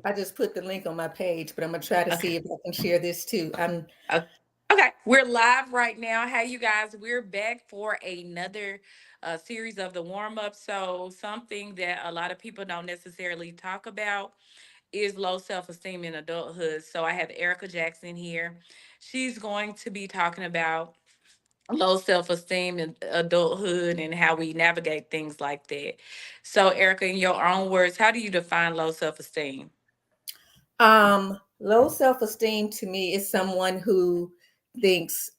I just put the link on my page, but I'm gonna try to see Okay. if I can share this too. I'm Uh, okay, we're live right now. Hey, you guys, we're back for another series of the warm up. So, something that a lot of people don't necessarily talk about is low self esteem in adulthood. So, I have Erica Jackson here. She's going to be talking about low self esteem in adulthood and how we navigate things like that. So, Erica, in your own words, how do you define low self esteem? low self-esteem to me is someone who thinks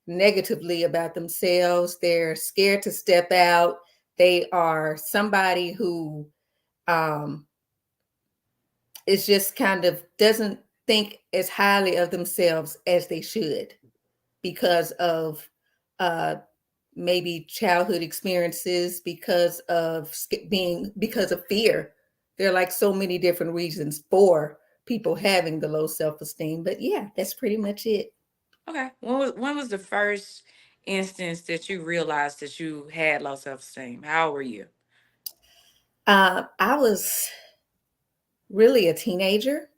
negatively about themselves. They're scared to step out. They are somebody who um is just kind of doesn't think as highly of themselves as they should because of uh maybe childhood experiences, because of fear. There are like so many different reasons for people having the low self-esteem, but yeah, that's pretty much it. Okay. When was the first instance that you realized that you had low self esteem? How old were you? I was really a teenager.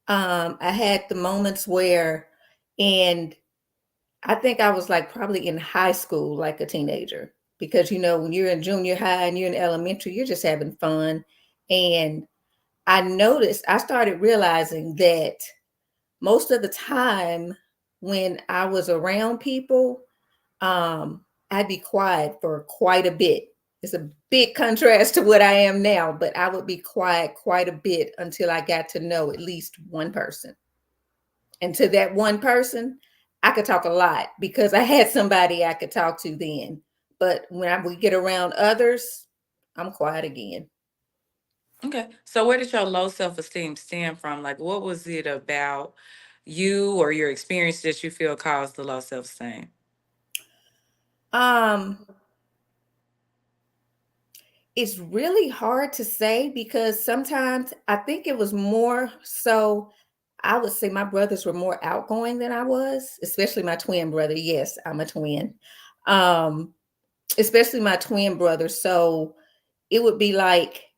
I had the moments where, and I think I was like probably in high school, like a teenager, because when you're in junior high and you're in elementary, you're just having fun. And I started realizing that most of the time when I was around people, I'd be quiet for quite a bit. It's a big contrast to what I am now, but I would be quiet quite a bit until I got to know at least one person. And to that one person, I could talk a lot because I had somebody I could talk to then. But when I would get around others, I'm quiet again. Okay. So where did your low self esteem stem from? Like, what was it about you or your experience that you feel caused the low self esteem? Um, it's really hard to say because sometimes I think it was more so. I would say my brothers were more outgoing than I was, especially my twin brother. Yes, I'm a twin. Um, Especially my twin brother. So it would be like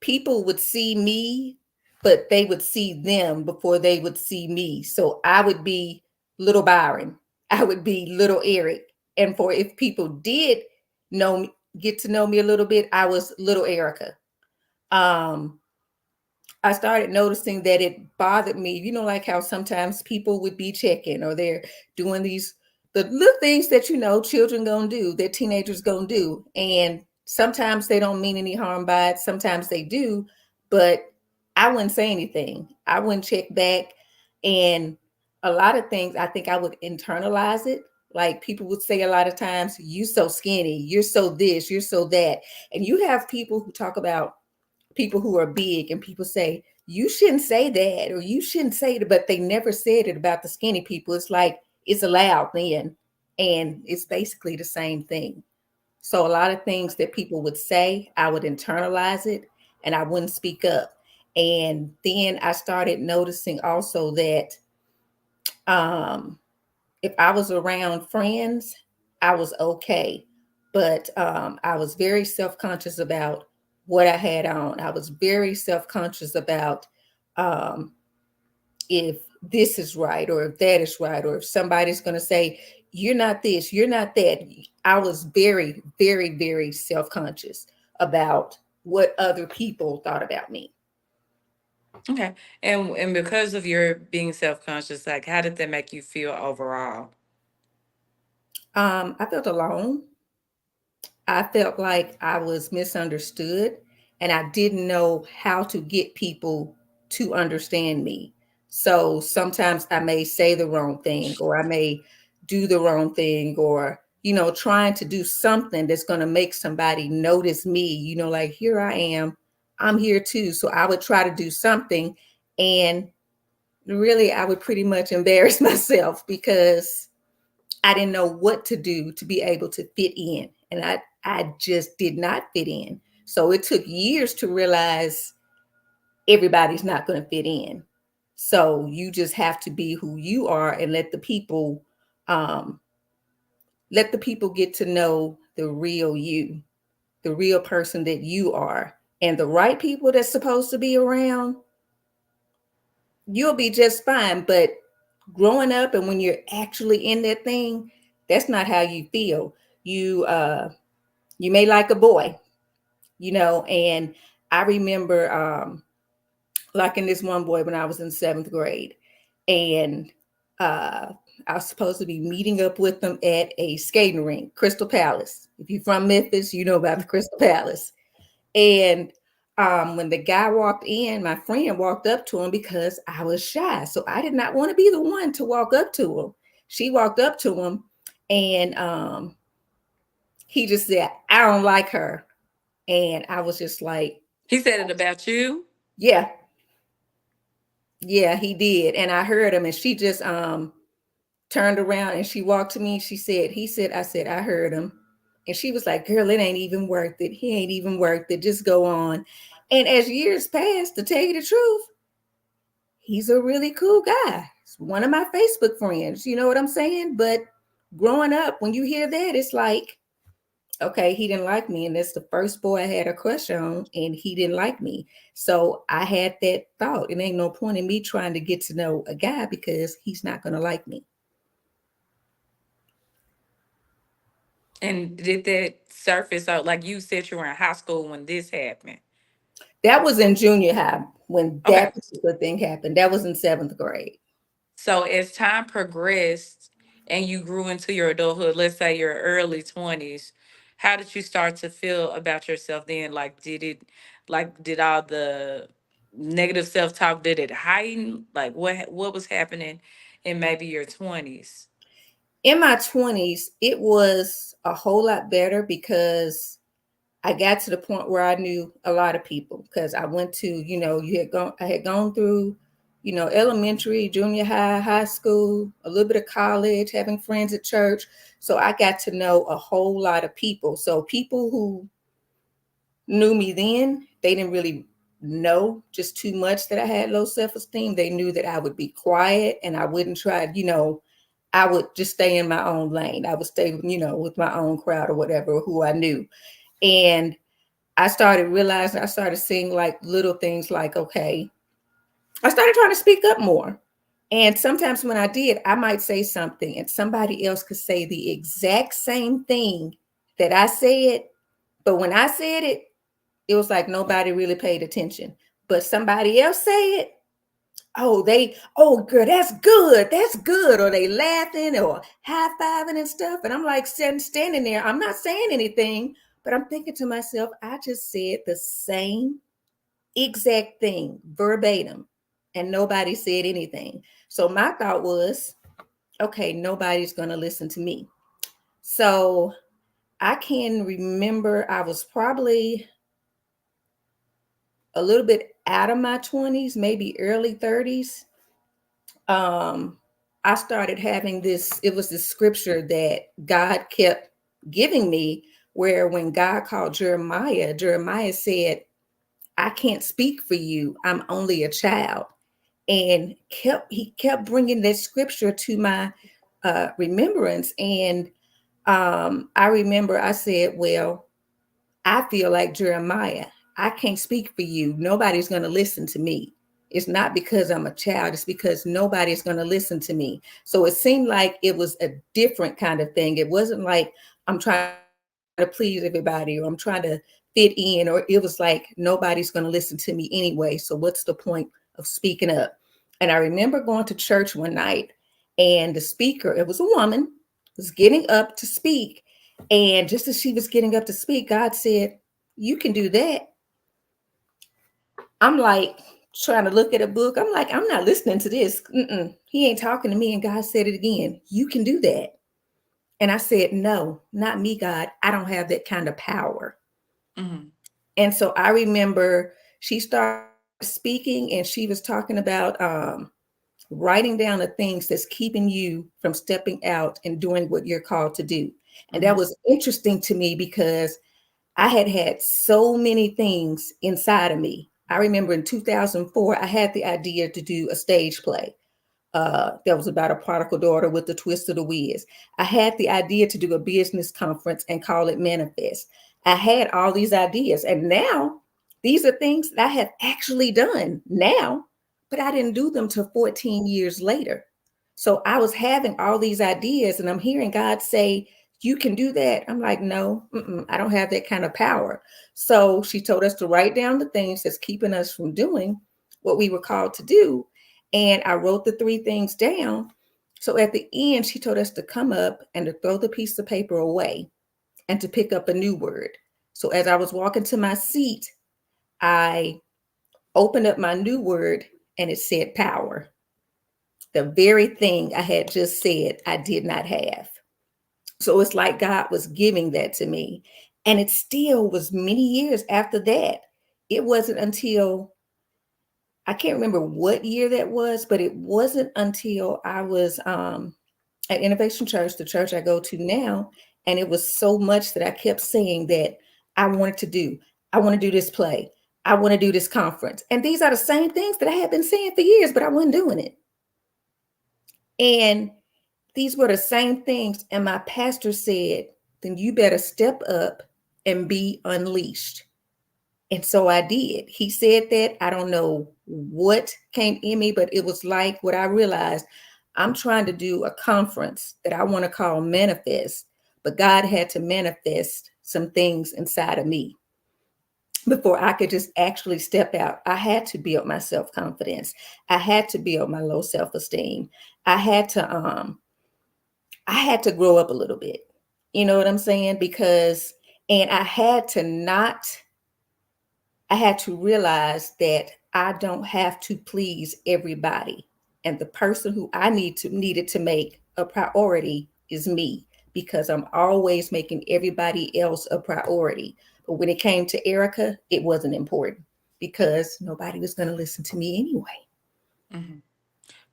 people would see me, but they would see them before they would see me. So I would be little Byron. I would be little Eric. And for if people did know me, get to know me a little bit, I was little Erica. Um, I started noticing that it bothered me. Like how sometimes people would be checking or they're doing the little things that children gonna do, that teenagers gonna do, and sometimes they don't mean any harm by it. Sometimes they do, but I wouldn't say anything. I wouldn't check back, and a lot of things I think I would internalize it. Like people would say a lot of times, "You so skinny, you're so this, you're so that," and you have people who talk about people who are big and people say you shouldn't say that or you shouldn't say it, but they never said it about the skinny people. It's like it's allowed then, and it's basically the same thing. So a lot of things that people would say, I would internalize it and I wouldn't speak up. And then I started noticing also that um if I was around friends, I was okay. But I was very self conscious about what I had on. I was very self conscious about um, if this is right or if that is right, or if somebody's going to say, you're not this, you're not that. I was very, very, very self conscious about what other people thought about me. Okay. And because of your being self conscious, like how did that make you feel overall? I felt alone. I felt like I was misunderstood and I didn't know how to get people to understand me. So sometimes I may say the wrong thing or I may do the wrong thing or, trying to do something that's going to make somebody notice me, like here I am, I'm here too. So I would try to do something and really I would pretty much embarrass myself because I didn't know what to do to be able to fit in. And I just did not fit in. So it took years to realize everybody's not going to fit in. So you just have to be who you are and um, let the people get to know the real you, the real person that you are. and the right people that's supposed to be around, you'll be just fine. But growing up and when you're actually in that thing, that's not how you feel. You may like a boy, and I remember liking this one boy when I was in seventh grade. And uh I was supposed to be meeting up with them at a skating rink, Crystal Palace. If you're from Memphis, you know about the Crystal Palace. And when the guy walked in, my friend walked up to him because I was shy. So I did not want to be the one to walk up to him. She walked up to him, and he just said, "I don't like her." And I was just like, He said it about you. yeah, yeah, he did. And I heard him, and she just turned around and she walked to me. She said, he said, I said, I heard him. And she was like, girl, it ain't even worth it. He ain't even worth it. Just go on. And as years passed, to tell you the truth, he's a really cool guy. He's one of my Facebook friends. You know what I'm saying? But growing up, when you hear that, it's like, okay, he didn't like me. And that's the first boy I had a crush on, and he didn't like me. So I had that thought. It ain't no point in me trying to get to know a guy because he's not going to like me. And did that surface out like you said you were in high school when this happened? That was in junior high when Okay. that particular thing happened. That was in seventh grade. So as time progressed and you grew into your adulthood, let's say your early 20s, how did you start to feel about yourself then? Did all the negative self-talk, did it heighten? Like what was happening in maybe your 20s? In my 20s, it was a whole lot better because I got to the point where I knew a lot of people because I went to, I had gone through, elementary, junior high, high school, a little bit of college, having friends at church. So I got to know a whole lot of people. So people who knew me then, they didn't really know just too much that I had low self-esteem. They knew that I would be quiet and I wouldn't try, I would just stay in my own lane. I would stay, with my own crowd or whatever, who I knew. And I started realizing, I started seeing like little things like, okay, I started trying to speak up more. And sometimes when I did, I might say something and somebody else could say the exact same thing that I said. But when I said it was like nobody really paid attention. But somebody else say it, oh girl, that's good. Or they laughing or high-fiving and stuff. And I'm like standing there. I'm not saying anything, but I'm thinking to myself, I just said the same exact thing verbatim, and nobody said anything. So my thought was, okay, nobody's gonna listen to me. So I can remember I was probably a little bit out of my 20s, maybe early 30s. um I started having this, it was this scripture that God kept giving me, where when God called Jeremiah said, I can't speak for you, I'm only a child. And he kept bringing that scripture to my remembrance. And I remember I said, well, I feel like Jeremiah. I can't speak for you. Nobody's going to listen to me. It's not because I'm a child, it's because nobody's going to listen to me. So it seemed like it was a different kind of thing. It wasn't like I'm trying to please everybody or I'm trying to fit in, or it was like nobody's going to listen to me anyway. So what's the point of speaking up? And I remember going to church one night, and the speaker, it was a woman, was getting up to speak. And just as she was getting up to speak, God said, you can do that. I'm like trying to look at a book. I'm like, I'm not listening to this. Mm-mm. He ain't talking to me. And God said it again. You can do that. And I said, no, not me, God. I don't have that kind of power. Hmm. And so I remember she started speaking, and she was talking about writing down the things that's keeping you from stepping out and doing what you're called to do. And that Hmm. was interesting to me because I had had so many things inside of me. I remember in 2004, I had the idea to do a stage play that was about a prodigal daughter with the twist of the whiz. I had the idea to do a business conference and call it Manifest. I had all these ideas. And now These are things that I have actually done now, but I didn't do them till 14 years later. So I was having all these ideas and I'm hearing God say, you can do that. I'm like, no, I don't have that kind of power. So she told us to write down the things that's keeping us from doing what we were called to do. And I wrote the three things down. So at the end, she told us to come up and to throw the piece of paper away and to pick up a new word. So as I was walking to my seat, I opened up my new word and it said power. The very thing I had just said I did not have. So it's like God was giving that to me. And it still was many years after that. It wasn't until I can't remember what year that was, but it wasn't until I was at Innovation Church, the church I go to now. And it was so much that I kept saying that I wanted to do. I want to do this play. I want to do this conference. And these are the same things that I had been saying for years, but I wasn't doing it. And these were the same things. And my pastor said, then you better step up and be unleashed. And so I did. He said that. I don't know what came in me, but it was like what I realized. I'm trying to do a conference that I want to call Manifest, but God had to manifest some things inside of me before I could just actually step out. I had to build my self-confidence. I had to build my low self-esteem. I had to I had to grow up a little bit. You know what I'm saying? Because and I had to realize that I don't have to please everybody. And the person who I needed to make a priority is me because I'm always making everybody else a priority. But when it came to Erica, it wasn't important because nobody was going to listen to me anyway. Mhm.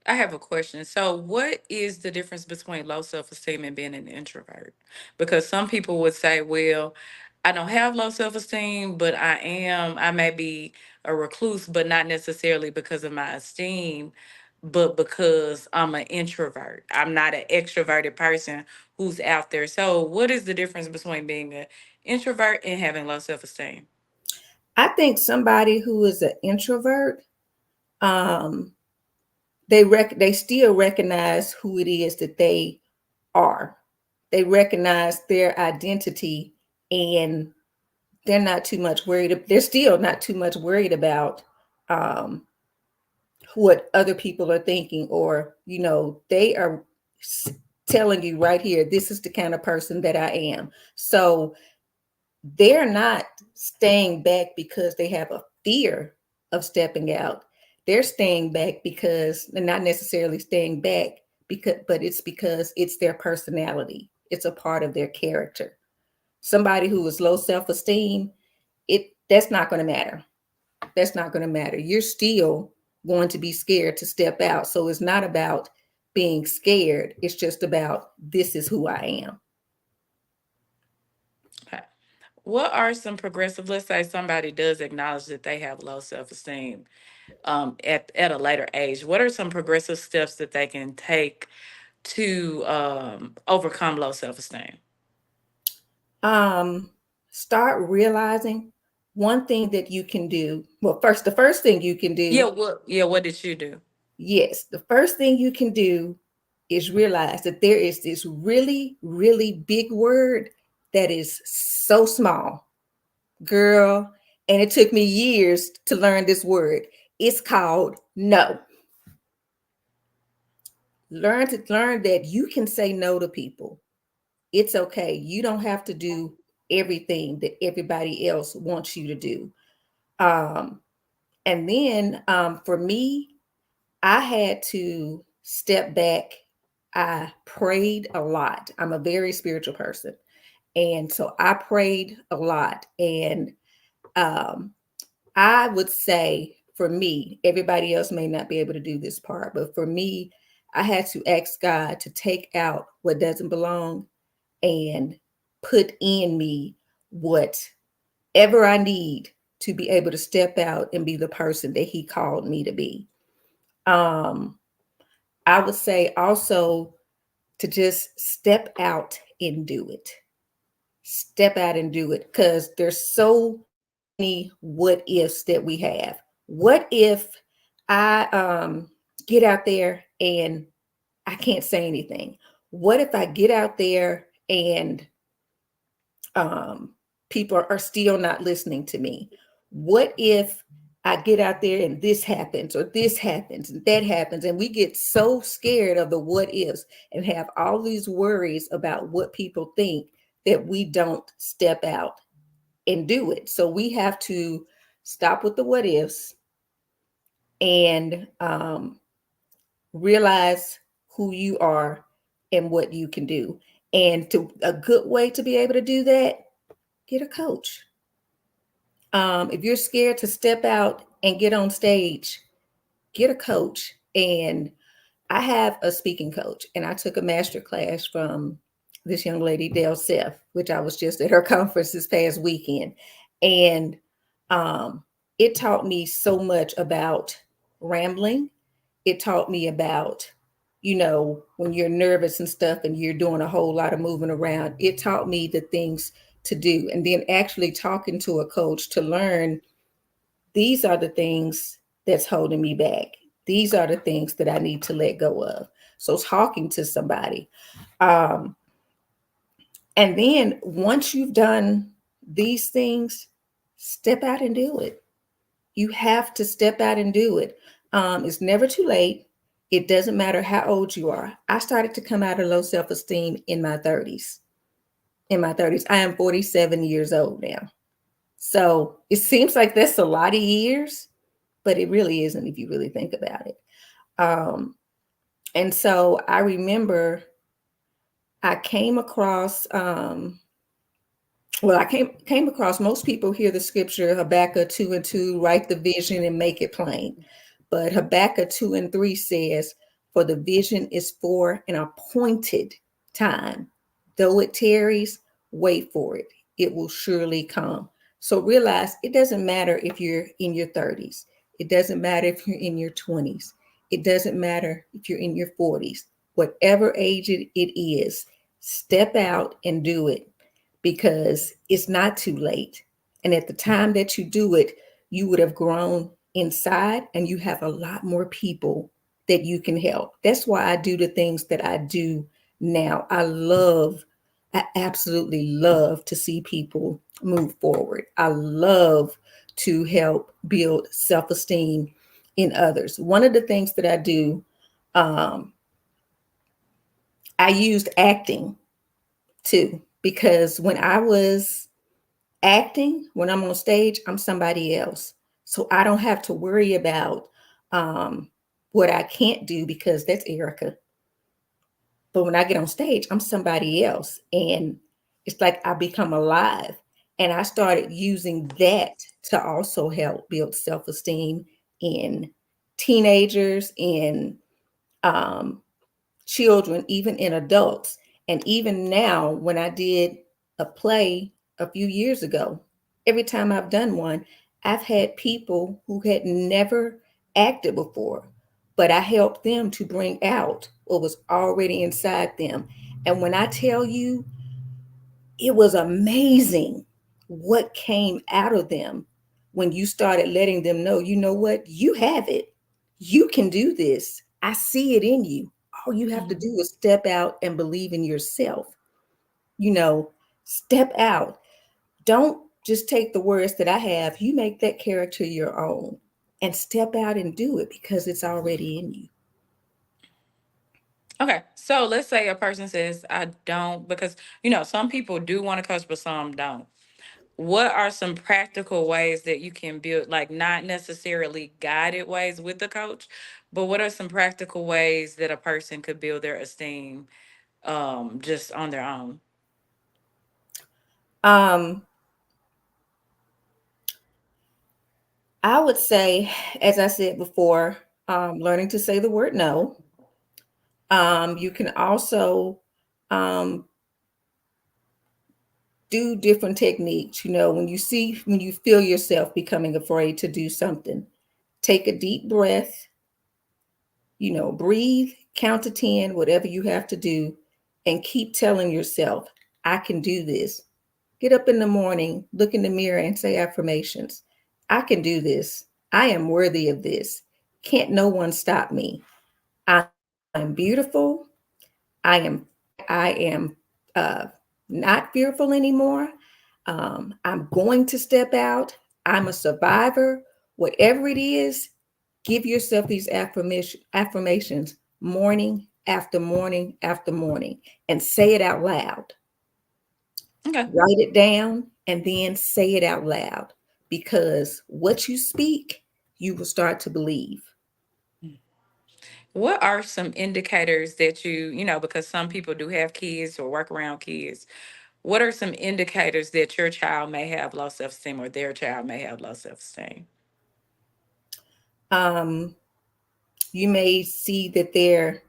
I have a question. So, what is the difference between low self esteem and being an introvert? Because some people would say, well, I don't have low self esteem, but I may be a recluse, but not necessarily because of my esteem, but because I'm an introvert. I'm not an extroverted person who's out there. So, what is the difference between being an introvert and having low self esteem? I think somebody who is an introvert, um, they still recognize who it is that they are. They recognize their identity and they're not too much worried. They're still not too much worried about um, what other people are thinking, or, they are telling you right here, this is the kind of person that I am. So they're not staying back because they have a fear of stepping out. They're staying back because they're not necessarily staying back but it's because it's their personality. It's a part of their character. Somebody who is low self-esteem, that's not going to matter. That's not going to matter. You're still going to be scared to step out. So it's not about being scared. It's just about this is who I am. Okay. What are some progressive, let's say somebody does acknowledge that they have low self esteem at a later age, what are some progressive steps that they can take to overcome low self esteem? Um, Start realizing one thing that you can do. Well, the first thing you can do, What did you do? yes, the first thing you can do is realize that there is this really, really big word that is so small, girl. And it took me years to learn this word. It's called no. Learn that you can say no to people. It's okay. You don't have to do everything that everybody else wants you to do. Um, and then for me, I had to step back. I prayed a lot. I'm a very spiritual person. And so I prayed a lot. And um, I would say for me, everybody else may not be able to do this part, but for me, I had to ask God to take out what doesn't belong and put in me whatever I need to be able to step out and be the person that He called me to be. Um, I would say also to just step out and do it. Step out and do it because there's so many what ifs that we have. What if I get out there and I can't say anything? What if I get out there and um, people are still not listening to me? What if I get out there and this happens or this happens and that happens? And we get so scared of the what ifs and have all these worries about what people think that we don't step out and do it. So we have to stop with the what ifs and realize who you are and what you can do. And to a good way to be able to do that, get a coach. If you're scared to step out and get on stage, get a coach. And I have a speaking coach, and I took a master class from this young lady, Dale Seth, which I was just at her conference this past weekend. And um, it taught me so much about rambling. It taught me about, when you're nervous and stuff and you're doing a whole lot of moving around. It taught me the things to do. And then actually talking to a coach to learn these are the things that's holding me back. These are the things that I need to let go of. So talking to somebody. Um, and then once you've done these things, step out and do it. You have to step out and do it. It's never too late. It doesn't matter how old you are. I started to come out of low self esteem in my 30s. In my 30s, I am 47 years old now. So it seems like that's a lot of years, but it really isn't if you really think about it. Um, and so I remember I came across well, I came across most people hear the scripture Habakkuk 2:2, write the vision and make it plain. But Habakkuk 2:3 says, for the vision is for an appointed time. Though it tarries, wait for it. It will surely come. So realize it doesn't matter if you're in your 30s. It doesn't matter if you're in your 20s. It doesn't matter if you're in your 40s. Whatever age it is, step out and do it because it's not too late. And at the time that you do it, you would have grown inside and you have a lot more people that you can help. That's why I do the things that I do now. I absolutely love to see people move forward. I love to help build self esteem in others. One of the things that I do, um, I used acting too, because when I was acting, when I'm on stage, I'm somebody else. So I don't have to worry about um, what I can't do because that's Erica. But when I get on stage, I'm somebody else. And it's like I become alive. And I started using that to also help build self esteem in teenagers, in um, children, even in adults. And even now, when I did a play a few years ago, every time I've done one, I've had people who had never acted before, but I helped them to bring out what was already inside them. And when I tell you, it was amazing what came out of them when you started letting them know, you know what, you have it. You can do this. I see it in you. All you have to Mhm. do is step out and believe in yourself. You know, step out. Don't just take the words that I have, you make that character your own and step out and do it because it's already in you. Okay, so let's say a person says, I don't, because, some people do want to coach, but some don't. What are some practical ways that you can build, like not necessarily guided ways with the coach, but what are some practical ways that a person could build their esteem just on their own? Um, I would say, as I said before, learning to say the word no. You can also um, do different techniques. When you feel yourself becoming afraid to do something, take a deep breath, breathe, count to 10, whatever you have to do, and keep telling yourself, I can do this. Get up in the morning, look in the mirror, and say affirmations. I can do this. I am worthy of this. Can't no one stop me. I'm beautiful. I am I am not fearful anymore. I'm going to step out. I'm a survivor. Whatever it is, give yourself these affirmations morning after morning after morning and say it out loud. Okay. Write it down and then say it out loud because what you speak, you will start to believe. What are some indicators that because some people do have kids or work around kids, what are some indicators that your child may have low self esteem or their child may have low self esteem? Um, you may see that they're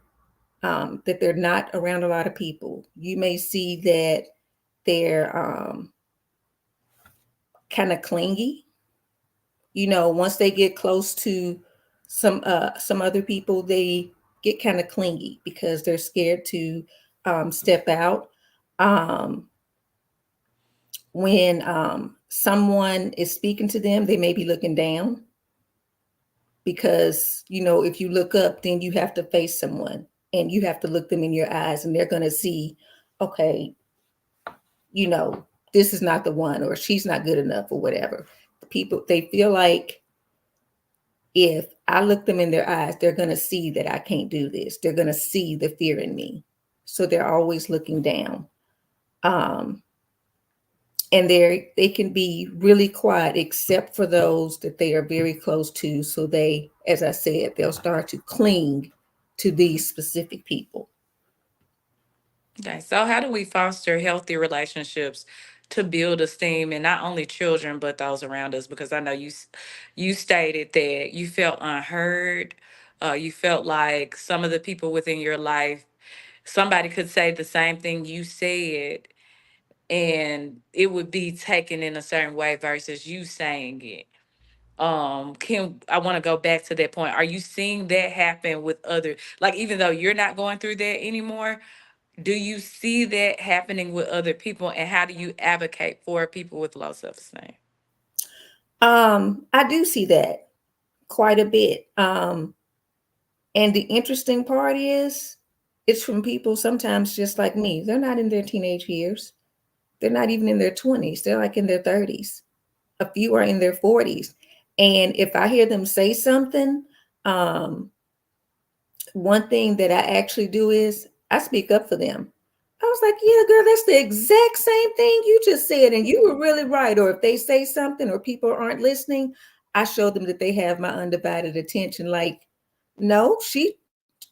not around a lot of people. You may see that they're kind of clingy. Once they get close to some other people, they get kind of clingy because they're scared to step out. Um, when someone is speaking to them, they may be looking down because if you look up, then you have to face someone and you have to look them in your eyes, and they're going to see, okay, you know, this is not the one, or she's not good enough, or whatever. People, they feel like if I look them in their eyes, they're going to see that I can't do this. They're going to see the fear in me. So they're always looking down. Um, and they can be really quiet except for those that they are very close to. So they, as I said, they'll start to cling to these specific people. Okay, so how do we foster healthy relationships to build esteem in not only children but those around us? Because I know you stated that you felt unheard. You felt like some of the people within your life, somebody could say the same thing you said, and it would be taken in a certain way versus you saying it. Can I want to go back to that point? Are you seeing that happen with other, like, even though you're not going through that anymore? Do you see that happening with other people, and how do you advocate for people with low self-esteem? I do see that quite a bit. And the interesting part is, it's from people sometimes just like me. They're not in their teenage years. They're not even in their 20s. They're like in their 30s. A few are in their 40s. And if I hear them say something, um, one thing that I actually do is I speak up for them. I was like, yeah, girl, that's the exact same thing you just said. And you were really right. Or if they say something or people aren't listening, I show them that they have my undivided attention. Like, no, she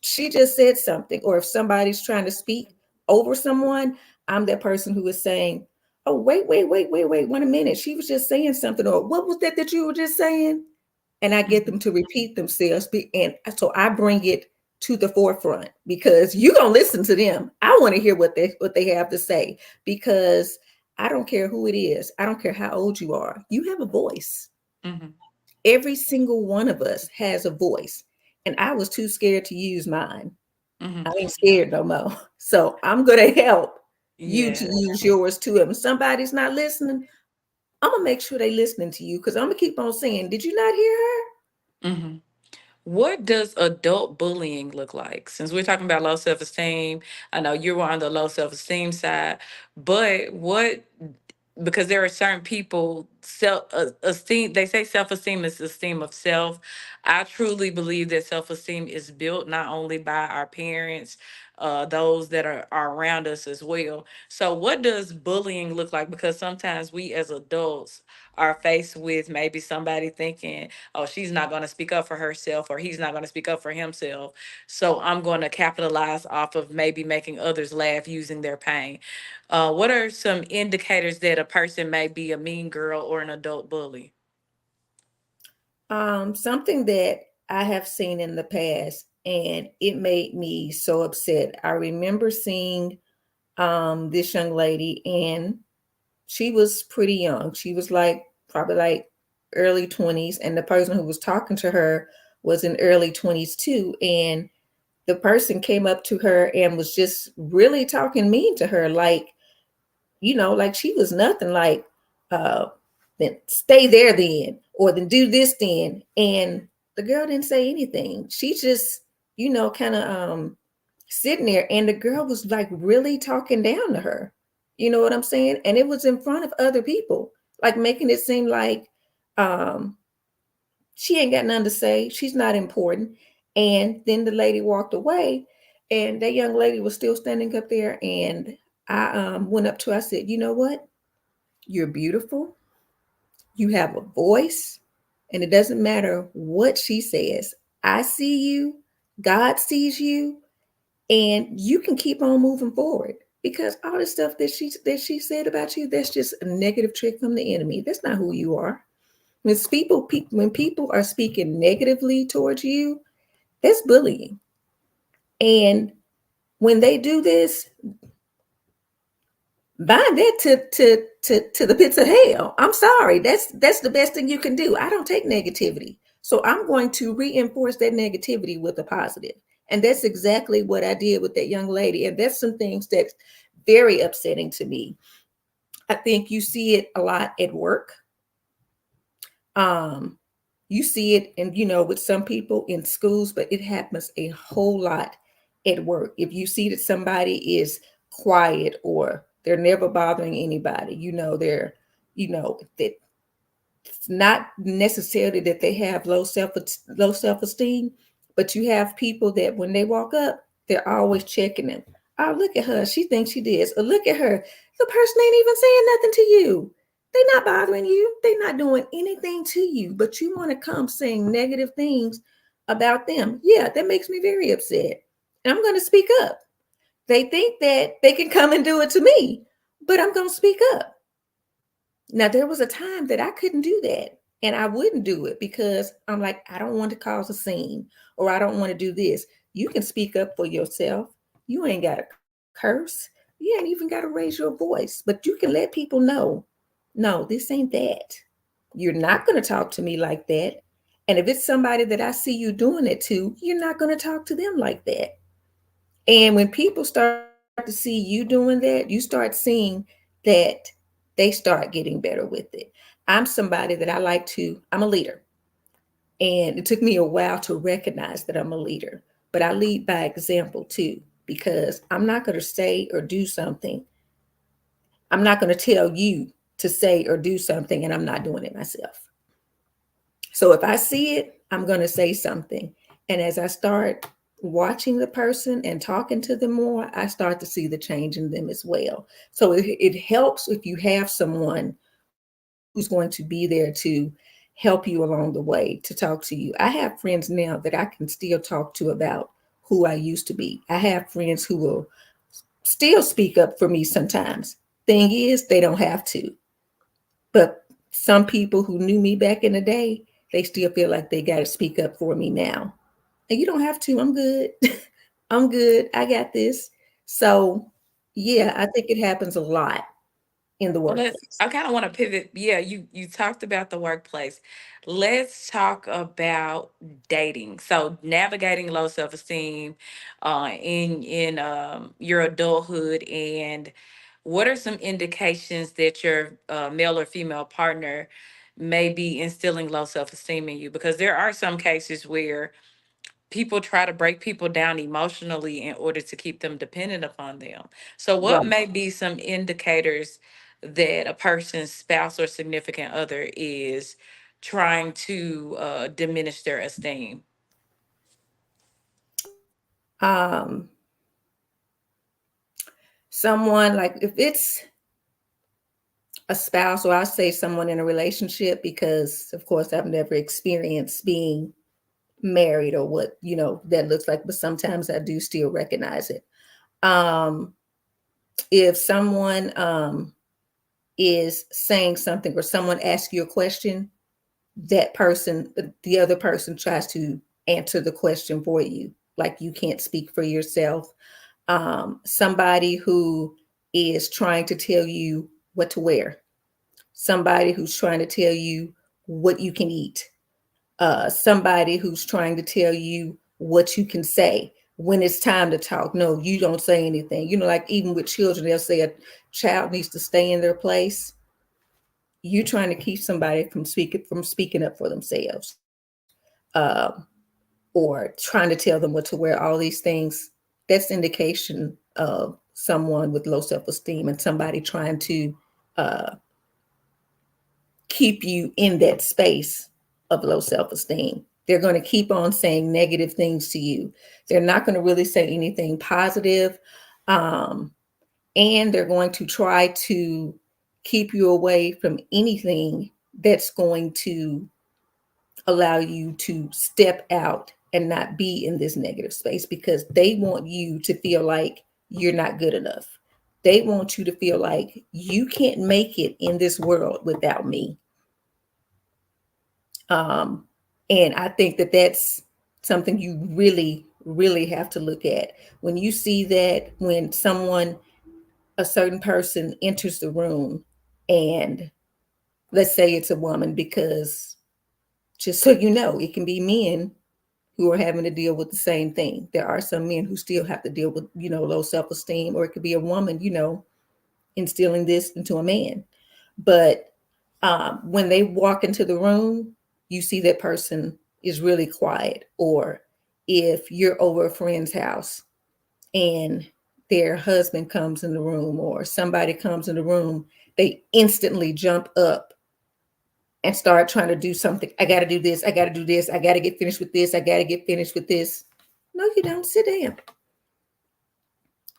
just said something. Or if somebody's trying to speak over someone, I'm that person who is saying, oh, wait, 1 minute. She was just saying something. Or what was that you were just saying? And I get Mhm. them to repeat themselves. And so I bring it to the forefront because you're gonna listen to them. I want to hear what they have to say because I don't care who it is. I don't care how old you are. You have a voice. Mhm. Every single one of us has a voice. And I was too scared to use mine. Mhm. I ain't scared no more. So I'm gonna help you to Yes. use yours too. If somebody's not listening, I'm gonna make sure they listening to you because I'm gonna keep on saying, did you not hear her? Mhm. What does adult bullying look like? Since we're talking about low self esteem, I know you were on the low self esteem side, but because there are certain people self esteem, they say self esteem is esteem of self. I truly believe that self esteem is built not only by our parents, those that are around us as well. So what does bullying look like? Because sometimes we as adults are faced with maybe somebody thinking, oh, she's not going to speak up for herself or he's not going to speak up for himself. So I'm going to capitalize off of maybe making others laugh using their pain. What are some indicators that a person may be a mean girl or an adult bully? Something that I have seen in the past, and it made me so upset. I remember seeing this young lady, and she was pretty young. She was like probably like early 20s, and the person who was talking to her was in early 20s too. And the person came up to her and was just really talking mean to her, like, like she was nothing like, uh, then stay there then, or then do this then. And the girl didn't say anything. She just, kind of sitting there, and the girl was like really talking down to her. You know what I'm saying? And it was in front of other people, like making it seem like um she ain't got nothing to say. She's not important. And then the lady walked away, and that young lady was still standing up there. And I went up to her. I said, "You know what? You're beautiful. You have a voice, and it doesn't matter what she says. I see you. God sees you, and you can keep on moving forward." Because all the stuff that she said about you, that's just a negative trick from the enemy. That's not who you are. When people are speaking negatively towards you, that's bullying. And when they do this, bind that to the pits of hell. I'm sorry. That's the best thing you can do. I don't take negativity. So I'm going to reinforce that negativity with a positive. And that's exactly what I did with that young lady. And that's some things that's very upsetting to me. I think you see it a lot at work. Um, you see it in, with some people in schools, but it happens a whole lot at work. If you see that somebody is quiet, or they're never bothering anybody, that it's not necessarily that they have low self esteem, but you have people that when they walk up, they're always checking them. Oh, look at her. She thinks she did. Or look at her. The person ain't even saying nothing to you. They're not bothering you. They're not doing anything to you, but you want to come saying negative things about them. Yeah, that makes me very upset. And I'm going to speak up. They think that they can come and do it to me, but I'm going to speak up. Now, there was a time that I couldn't do that, and I wouldn't do it because I'm like, I don't want to cause a scene, or I don't want to do this. You can speak up for yourself. You ain't got to curse. You ain't even got to raise your voice, but you can let people know, no, this ain't that. You're not going to talk to me like that. And if it's somebody that I see you doing it to, you're not going to talk to them like that. And when people start to see you doing that, you start seeing that they start getting better with it. I'm somebody that I'm a leader. And it took me a while to recognize that I'm a leader, but I lead by example too, because I'm not going to say or do something. I'm not going to tell you to say or do something and I'm not doing it myself. So if I see it, I'm going to say something. And as I start watching the person and talking to them more, I start to see the change in them as well. So it helps if you have someone who's going to be there to help you along the way, to talk to you. I have friends now that I can still talk to about who I used to be. I have friends who will still speak up for me sometimes. Thing is, they don't have to. But some people who knew me back in the day, they still feel like they got to speak up for me now. And you don't have to. I'm good. I'm good. I got this. So, yeah, I think it happens a lot in the Well, let's. workplace. I kind of want to pivot. Yeah, you talked about the workplace. Let's talk about dating. So navigating low self esteem, in your adulthood, and what are some indications that your male or female partner may be instilling low self esteem in you? Because there are some cases where people try to break people down emotionally in order to keep them dependent upon them. So, what Right. may be some indicators that a person's spouse or significant other is trying to diminish their esteem? Um, Someone like if it's a spouse, or I say someone in a relationship, because of course I've never experienced being married or what, that looks like, but sometimes I do still recognize it. Um, if someone is saying something, or someone asks you a question, the other person tries to answer the question for you, like you can't speak for yourself. Somebody who is trying to tell you what to wear, somebody who's trying to tell you what you can eat, somebody who's trying to tell you what you can say. when it's time to talk, no, you don't say anything. Like even with children, they'll say a child needs to stay in their place. You trying to keep somebody from speaking up for themselves, or trying to tell them what to wear. All these things, that's indication of someone with low self-esteem and somebody trying to uh, keep you in that space of low self-esteem. They're going to keep on saying negative things to you. They're not going to really say anything positive. Um, and they're going to try to keep you away from anything that's going to allow you to step out and not be in this negative space, because they want you to feel like you're not good enough. They want you to feel like you can't make it in this world without me. Um, and I think that that's something you really, really have to look at. When you see that, when a certain person enters the room, and let's say it's a woman, because just so you know, it can be men who are having to deal with the same thing. There are some men who still have to deal with, low self esteem, or it could be a woman, instilling this into a man. But when they walk into the room, you see that person is really quiet. Or if you're over a friend's house and their husband comes in the room, or somebody comes in the room, they instantly jump up and start trying to do something. I got to do this. I got to do this. I got to get finished with this. I got to get finished with this. No, you don't. Sit down.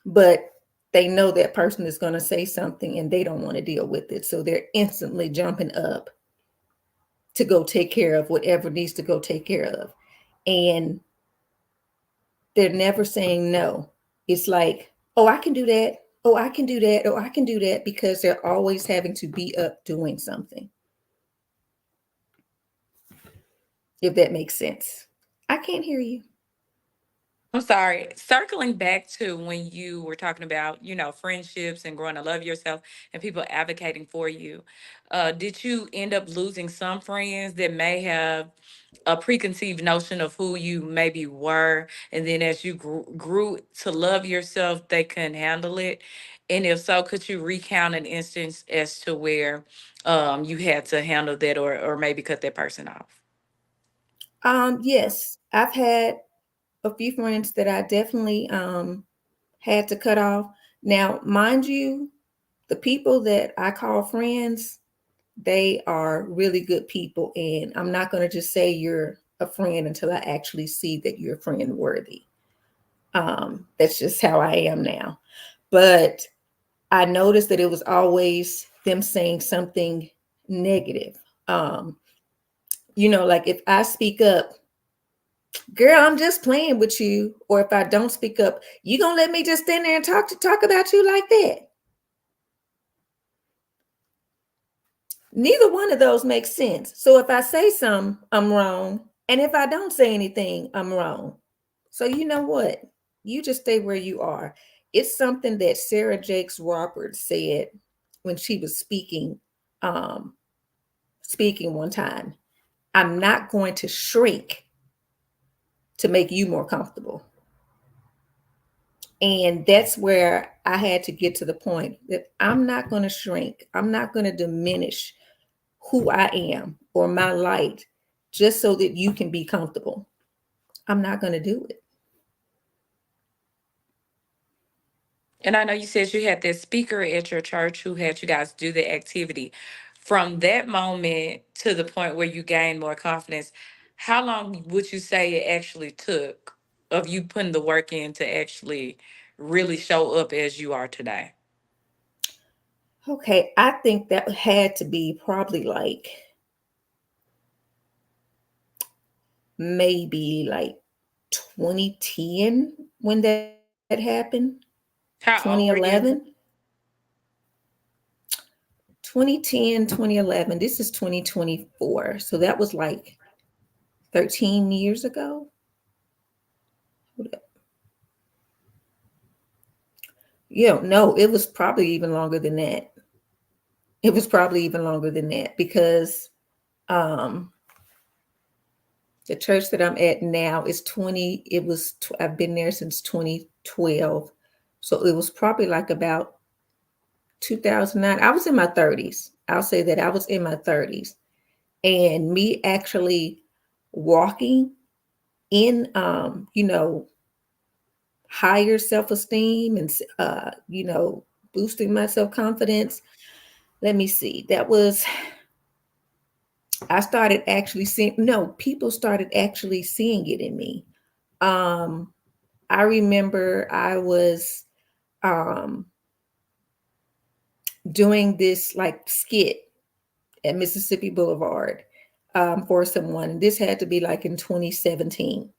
But they know that person is going to say something and they don't want to deal with it. So they're instantly jumping up to go take care of whatever needs to go take care of. And they're never saying no. It's like, oh, I can do that. Oh, I can do that. Oh, I can do that, because they're always having to be up doing something, if that makes sense. I can't hear you. I'm sorry. Circling back to when you were talking about, friendships and growing to love yourself and people advocating for you, did you end up losing some friends that may have a preconceived notion of who you maybe were, and then as you grew to love yourself, they couldn't handle it? And if so, could you recount an instance as to where you had to handle that, or maybe cut that person off? Yes, I've had a few friends that I definitely had to cut off. Now, mind you, the people that I call friends, they are really good people. And I'm not going to just say you're a friend until I actually see that you're friend worthy. That's just how I am now. But I noticed that it was always them saying something negative. Um, like if I speak up, girl, I'm just playing with you. Or if I don't speak up, you gonna let me just stand there and talk about you like that? Neither one of those makes sense. So if I say something, I'm wrong. And if I don't say anything, I'm wrong. So you know what? You just stay where you are. It's something that Sarah Jakes Roberts said when she was um, speaking one time. I'm not going to shrink to make you more comfortable. And that's where I had to get to the point that I'm not going to shrink. I'm not going to diminish who I am or my light just so that you can be comfortable. I'm not going to do it. And I know you said you had that speaker at your church who had you guys do the activity. From that moment to the point where you gained more confidence, how long would you say it actually took of you putting the work in to actually really show up as you are today? Okay, I think that had to be probably like maybe like 2010 when that happened. How old were 2011, you? 2010, 2011. This is 2024. So that was like 13 years ago. No, it was probably even longer than that. It was probably even longer than that, because um The church that I'm at now is 20, I've been there since 2012. So it was probably like about 2009. I was in my 30s. I'll say that I was in my 30s. And me actually walking in, higher self-esteem and, boosting my self-confidence. Let me see. I started actually seeing, no, people started actually seeing it in me. Um, I remember I was um, doing this like skit at Mississippi Boulevard for someone. And this had to be like in 2017.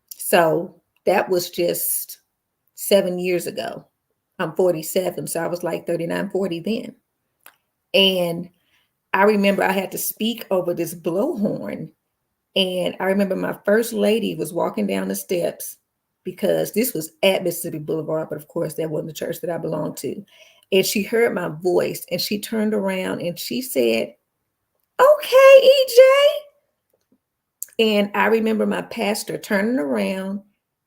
So that was just 7 years ago. I'm 47. So I was like 39, 40 then. And I remember I had to speak over this blowhorn. And I remember my first lady was walking down the steps because this was at Mississippi Boulevard, but of course, that wasn't the church that I belonged to. And she heard my voice and she turned around and she said, "Okay, EJ." And I remember my pastor turning around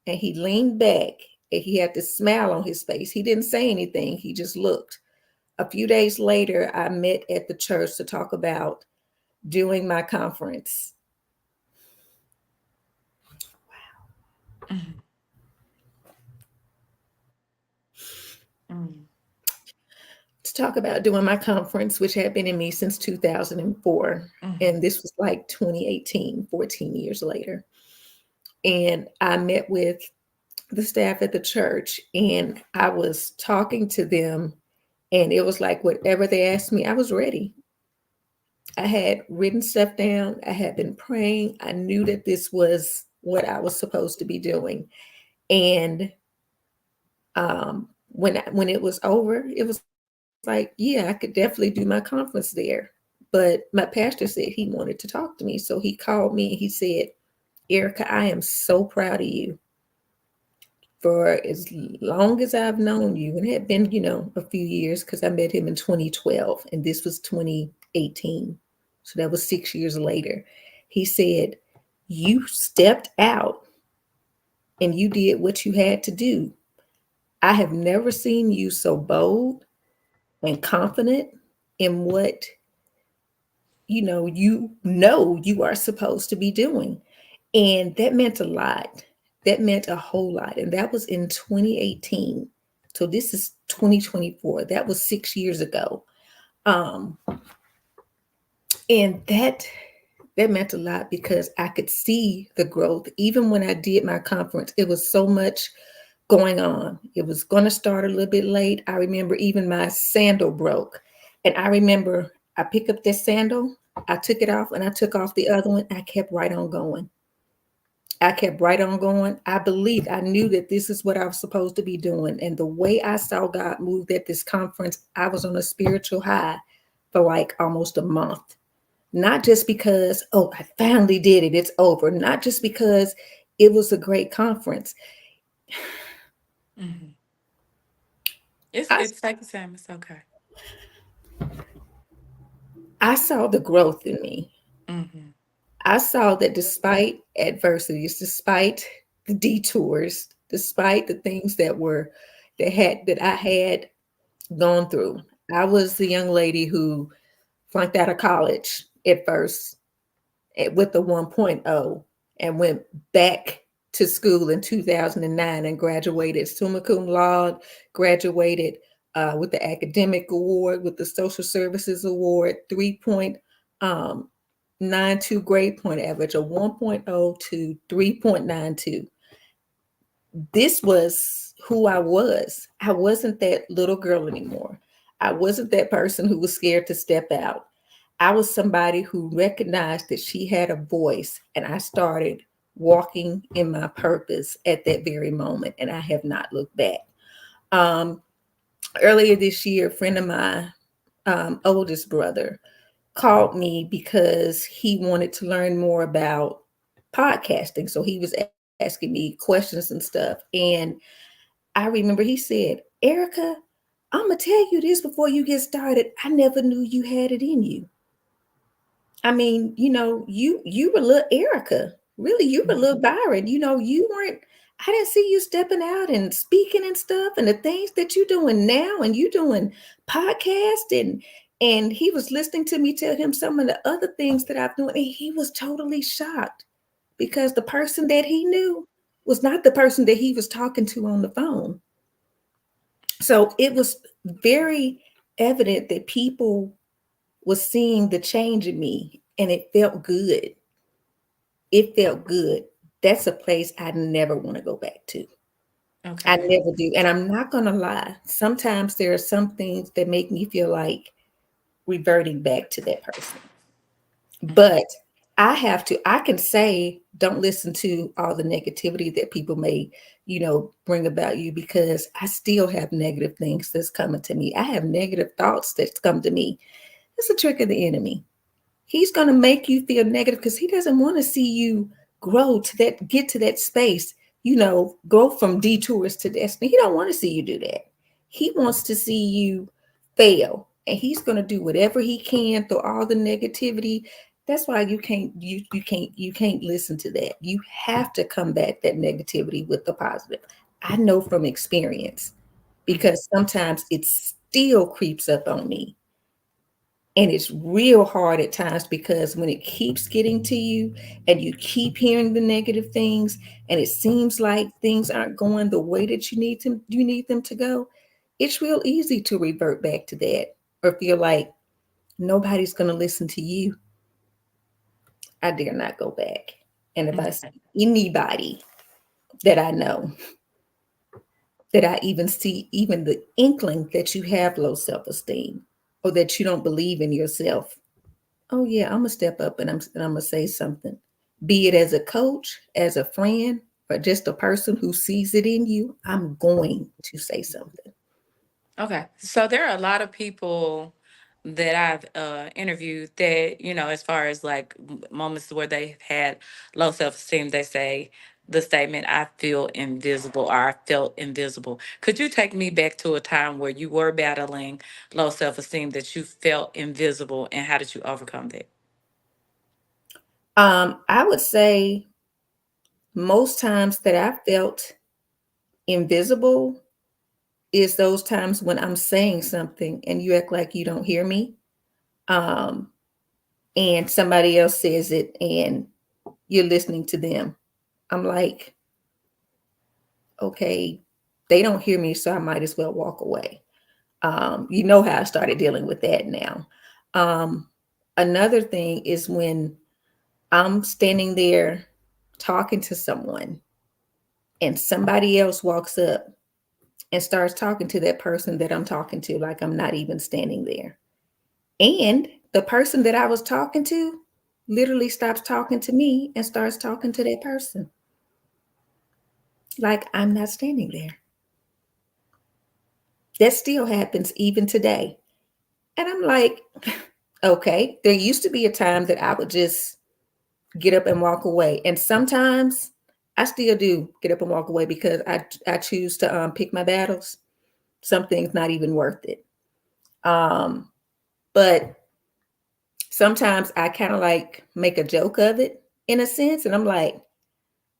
and he leaned back and he had this smile on his face. He didn't say anything, he just looked. A few days later, I met at the church to talk about doing my conference. Mhm. Mhm. To talk about doing my conference, which had been in me since 2004. And Mhm. this was like 2018, 14 years later. And I met with the staff at the church and I was talking to them. And it was like whatever they asked me, I was ready. I had written stuff down. I had been praying. I knew that this was what I was supposed to be doing. And when it was over, it was like, yeah, I could definitely do my conference there. But my pastor said he wanted to talk to me. So he called me and he said, "Erica, I am so proud of you. For as long as I've known you," and it had been, a few years because I met him in 2012 and this was 2018. So that was 6 years later. He said, "You stepped out and you did what you had to do. I have never seen you so bold and confident in what you are supposed to be doing." And that meant a lot. That meant a whole lot. And that was in 2018. So this is 2024. That was 6 years ago. Um, and that meant a lot because I could see the growth. Even when I did my conference, it was so much going on. It was going to start a little bit late. I remember even my sandal broke. And I remember I picked up that sandal, I took it off, and I took off the other one. I kept right on going. I kept right on going. I knew that this is what I was supposed to be doing. And the way I saw God move at this conference, I was on a spiritual high for like almost a month. Not just because, oh, I finally did it, it's over. Not just because it was a great conference. Mhm. It's I, it's take your time. It's okay. I saw the growth in me. Mhm. I saw that despite adversities, despite the detours, despite the things that I had gone through. I was the young lady who flunked out of college at first with the 1.0 and went back to school in 2009 and graduated summa cum laude, graduated with the academic award, with the social services award, 3.92 grade point average, a 1.0 to 3.92. This was who I was. I wasn't that little girl anymore. I wasn't that person who was scared to step out. I was somebody who recognized that she had a voice, and I started walking in my purpose at that very moment, and I have not looked back. Um, Earlier this year, a friend of my oldest brother called me because he wanted to learn more about podcasting. So he was asking me questions and stuff. And I remember he said, "Erica, I'm going to tell you this before you get started. I never knew you had it in you. I mean, you were little Erica. Really, you were Mhm. little Byron. You weren't, I didn't see you stepping out and speaking and stuff and the things that you're doing now and you doing podcast and he was listening to me tell him some of the other things that I've done and he was totally shocked because the person that he knew was not the person that he was talking to on the phone. So it was very evident that people was seeing the change in me and it felt good. It felt good. That's a place I never want to go back to. I Okay. never do. And I'm not going to lie. Sometimes there are some things that make me feel like reverting back to that person. Mhm. But I can say, don't listen to all the negativity that people may, bring about you because I still have negative things that's coming to me. I have negative thoughts that's come to me. It's a trick of the enemy. He's going to make you feel negative because he doesn't want to see you grow to that, get to that space, go from detours to destiny. He don't want to see you do that. He wants to see you fail. And he's going to do whatever he can through all the negativity. That's why you can't listen to that. You have to combat that negativity with the positive. I know from experience Mhm. because sometimes it still creeps up on me and it's real hard at times because when it keeps getting to you and you keep hearing the negative things and it seems like things aren't going the way that you need them to go, it's real easy to revert back to that or feel like nobody's going to listen to you. I dare not go back. And if I see Okay. anybody that I know that I even see even the inkling that you have low self-esteem or that you don't believe in yourself, oh yeah, I'm gonna step up and I'm gonna say something. Be it as a coach, as a friend, or just a person who sees it in you, I'm going to say something. Okay. So there are a lot of people that I've interviewed that, as far as like moments where they've had low self esteem, they say the statement, I feel invisible or I felt invisible. Could you take me back to a time where you were battling low self esteem that you felt invisible and how did you overcome that? I would say most times that I felt invisible is those times when I'm saying something and you act like you don't hear me. Um, and somebody else says it and you're listening to them. I'm like, okay, they don't hear me, so I might as well walk away. You know how I started dealing with that now. Um, Another thing is when I'm standing there talking to someone and somebody else walks up and starts talking to that person that I'm talking to, like I'm not even standing there. And the person that I was talking to literally stops talking to me and starts talking to that person, like I'm not standing there. That still happens even today. And I'm like, okay, there used to be a time that I would just get up and walk away. And sometimes I still do get up and walk away because I choose to pick my battles. Some things not even worth it. Um, but sometimes I kind of like make a joke of it in a sense, and I'm like,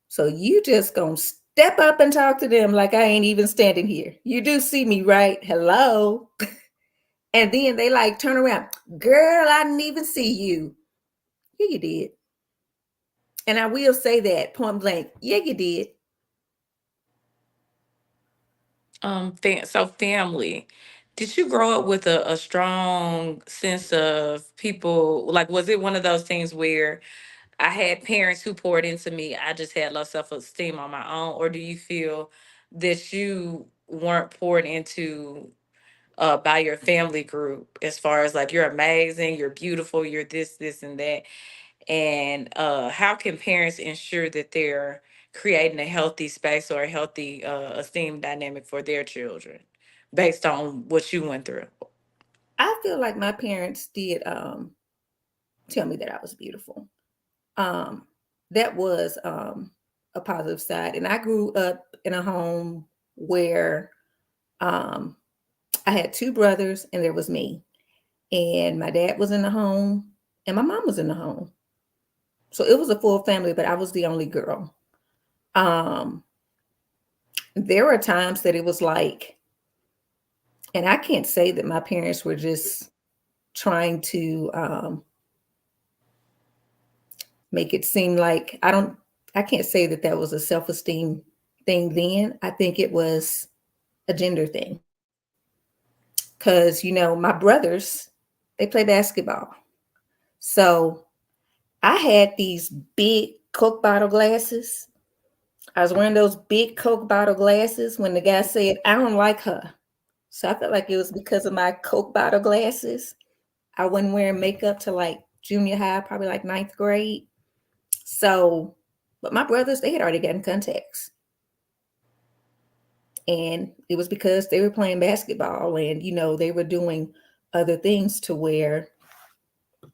so you just gonna step up and talk to them like I ain't even standing here. You do see me, right? Hello. And then they like turn around, girl, I didn't even see you. Yeah, you did. And I will say that point blank. Yeah, you did. So family. Did you grow up with a strong sense of people? Like, was it one of those things where I had parents who poured into me. I just had low self esteem on my own. Or do you feel that you weren't poured into by your family group as far as like you're amazing, you're beautiful, you're this, and that? And how can parents ensure that they're creating a healthy space or a healthy esteem dynamic for their children based on what you went through? I feel like my parents did tell me that I was beautiful. Um, that was a positive side. And I grew up in a home where um, I had two brothers and there was me. And my dad was in the home and my mom was in the home. So it was a full family, but I was the only girl. Um, there were times that it was like, and I can't say that my parents were just trying to make it seem like I can't say that that was a self esteem thing then. I think it was a gender thing. Because, my brothers, they play basketball. So I had these big Coke bottle glasses. I was wearing those big Coke bottle glasses when the guy said, I don't like her. So I felt like it was because of my Coke bottle glasses. I wasn't wearing makeup till like junior high, probably like ninth grade. So, but my brothers, they had already gotten contacts. And it was because they were playing basketball and, they were doing other things to where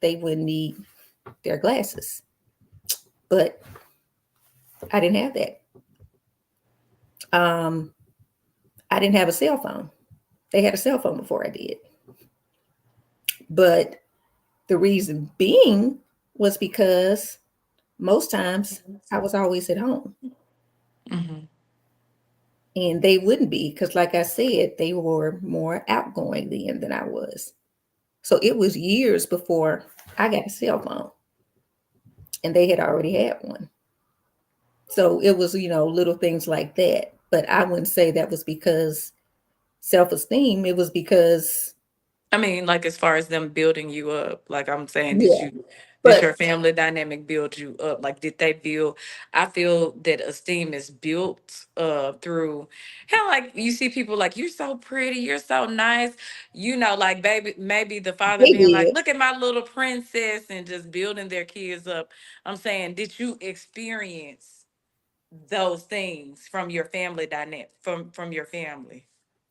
they wouldn't need their glasses. But I didn't have that. Um, I didn't have a cell phone. They had a cell phone before I did. But the reason being was because most times I was always at home Mm-hmm. and they wouldn't be because, like I said, they were more outgoing then than I was. So it was years before I got a cell phone and they had already had one. So it was, little things like that. But I wouldn't say that was because self esteem. It was because, I mean, like as far as them building you up, like I'm saying, yeah. did But your family dynamic build you up? Like, did they build? I feel that esteem is built through hell. Like you see people like you're so pretty, you're so nice, like baby, maybe the father they being like, did. look at my little princess, and just building their kids up. I'm saying, did you experience those things from your family dynamic from your family?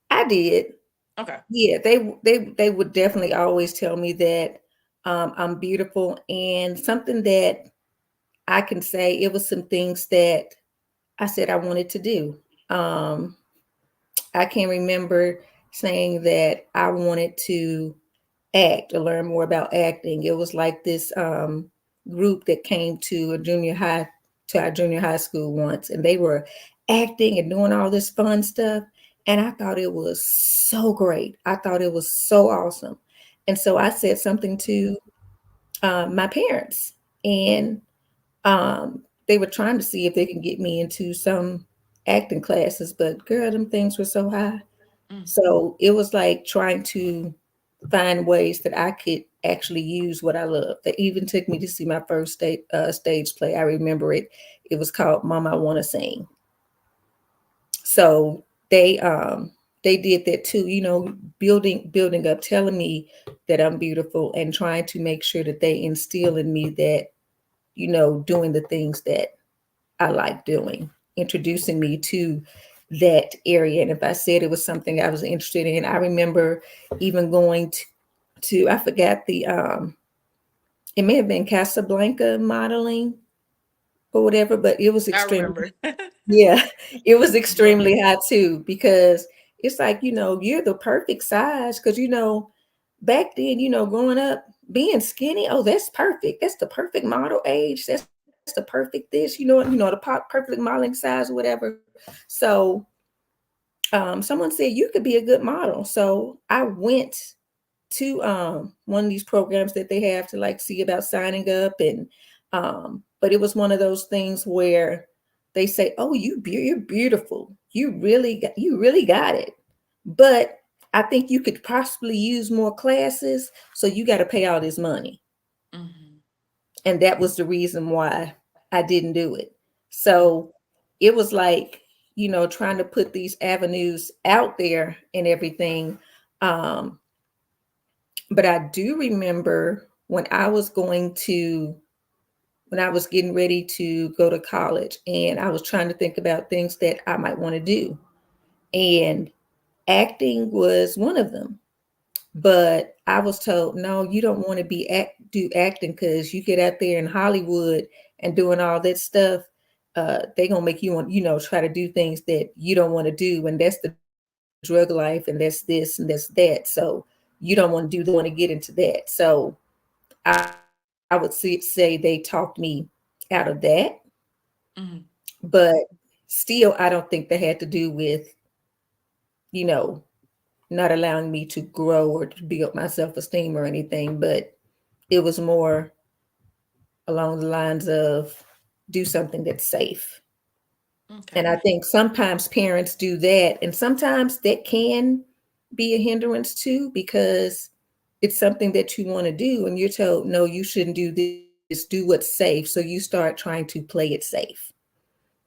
I did. Okay. Yeah, they would definitely always tell me that I'm beautiful, and something that I can say it was some things that I said I wanted to do. Um, I can remember saying that I wanted to act or learn more about acting. It was like this group that came to our junior high school once, and they were acting and doing all this fun stuff. And I thought it was so great. I thought it was so awesome. And so I said something to my parents, and they were trying to see if they can get me into some acting classes, but girl, them things were so high. Mm. So it was like trying to find ways that I could actually use what I love. They even took me to see my first stage play. I remember it. It was called Mama I Want to Sing. So they did that too, building up, telling me that I'm beautiful and trying to make sure that they instill in me that, doing the things that I like doing, introducing me to that area. And if I said it was something I was interested in, I remember even going to I forgot it may have been Casablanca modeling or whatever, but it was I extremely, remember. yeah, it was Love extremely it. hot too, because it's like, you're the perfect size. Cause back then, growing up, being skinny, oh, that's perfect. That's the perfect model age. That's the perfect this, the perfect modeling size or whatever. So someone said you could be a good model. So I went to one of these programs that they have to like see about signing up, and but it was one of those things where they say, oh, you're beautiful, you really got it, but I think you could possibly use more classes, so you got to pay all this money. Mhm. And that was the reason why I didn't do it. So it was like, trying to put these avenues out there and everything. um but I do remember when I was getting ready to go to college, and I was trying to think about things that I might want to do. And acting was one of them. But I was told, no, you don't want to do acting, because you get out there in Hollywood and doing all that stuff. They're gonna make you want, try to do things that you don't want to do, and that's the drug life, and that's this and that's that. So you don't want to get into that. So I would say they talked me out of that, Mhm. but still, I don't think that had to do with, you know, not allowing me to grow or to build my self esteem or anything, but it was more along the lines of do something that's safe. Okay. And I think sometimes parents do that, and sometimes that can be a hindrance too, because it's something that you want to do, and you're told, no, you shouldn't do this, do what's safe. So you start trying to play it safe.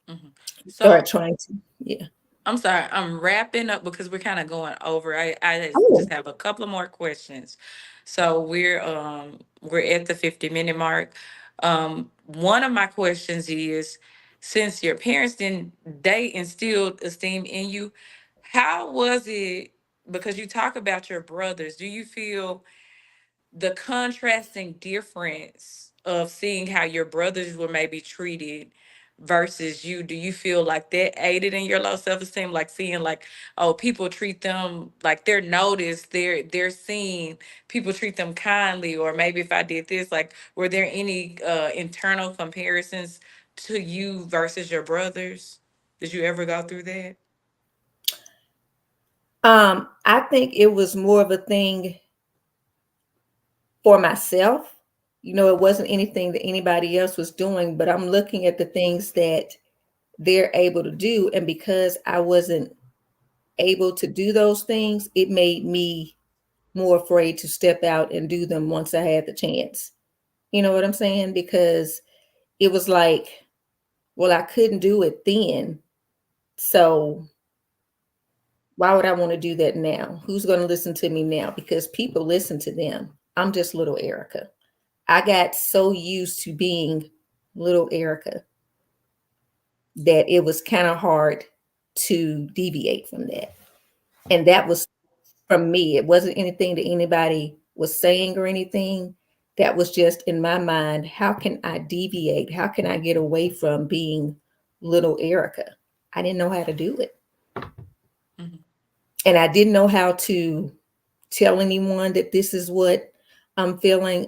Mhm. Start So trying to, yeah. I'm sorry, I'm wrapping up because we're kind of going over. I just Oh, have a couple of more questions. So we're at the 50-minute mark. One of my questions is, since your parents didn't, they instilled esteem in you, how was it, because you talk about your brothers, do you feel the contrasting difference of seeing how your brothers were maybe treated versus you? Do you feel like that aided in your low self-esteem, like seeing like, oh, people treat them like they're noticed, they're seen, people treat them kindly, or maybe if I did this, like, were there any internal comparisons to you versus your brothers? Did you ever go through that? I think it was more of a thing for myself. It wasn't anything that anybody else was doing, but I'm looking at the things that they're able to do. And because I wasn't able to do those things, it made me more afraid to step out and do them once I had the chance. You know what I'm saying? Because it was like, well, I couldn't do it then. So why would I want to do that now? Who's going to listen to me now? Because people listen to them. I'm just little Erica. I got so used to being little Erica that it was kind of hard to deviate from that. And that was from me. It wasn't anything that anybody was saying or anything. That was just in my mind. How can I deviate? How can I get away from being little Erica? I didn't know how to do it. Mhm. And I didn't know how to tell anyone that this is what I'm feeling.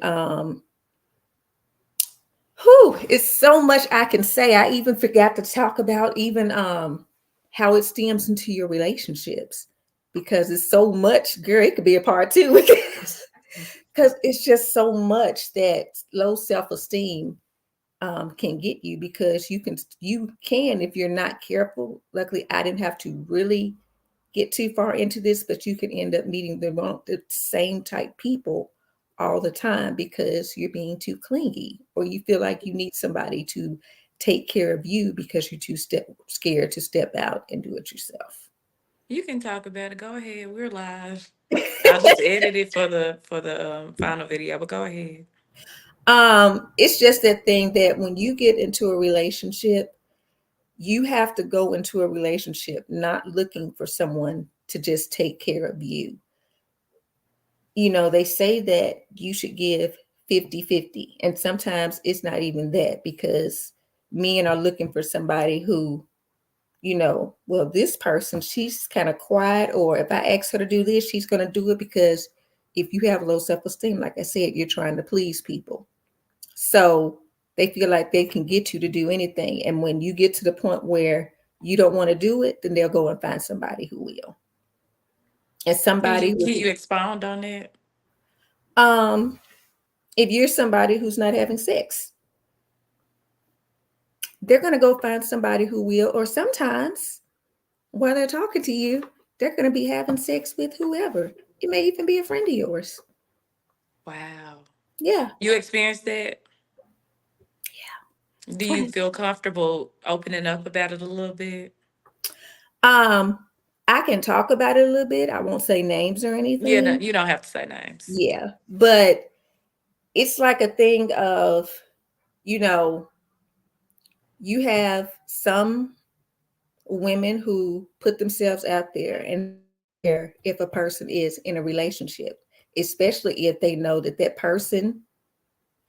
It's so much I can say. I even forgot to talk about even how it stems into your relationships, because it's so much, girl, it could be a part two because it's just so much that low self-esteem can get you, because you can if you're not careful. Luckily, I didn't have to really get too far into this, but you can end up meeting the same type people all the time because you're being too clingy, or you feel like you need somebody to take care of you because you're scared to step out and do it yourself. You can talk about it. Go ahead. We're live. I'll just edit it for the final video, but go ahead. It's just that thing that when you get into a relationship, you have to go into a relationship not looking for someone to just take care of you. They say that you should give 50-50, and sometimes it's not even that, because men are looking for somebody who, well, this person, she's kind of quiet, or if I ask her to do this, she's going to do it, because if you have low self-esteem, like I said, you're trying to please people. So they feel like they can get you to do anything. And when you get to the point where you don't want to do it, then they'll go and find somebody who will. And Can somebody you who, can you expound on that? um, if you're somebody who's not having sex, they're going to go find somebody who will. Or sometimes while they're talking to you, they're going to be having sex with whoever. It may even be a friend of yours. Wow. Yeah. You experienced that? Do you Twice. feel comfortable opening up about it a little bit? Um, I can talk about it a little bit. I won't say names or Yeah, no, anything. you don't have to say names. Yeah. But it's like a thing of, you know, you have some women who put themselves out there and they don't care if a person is in a relationship, especially if they know that that person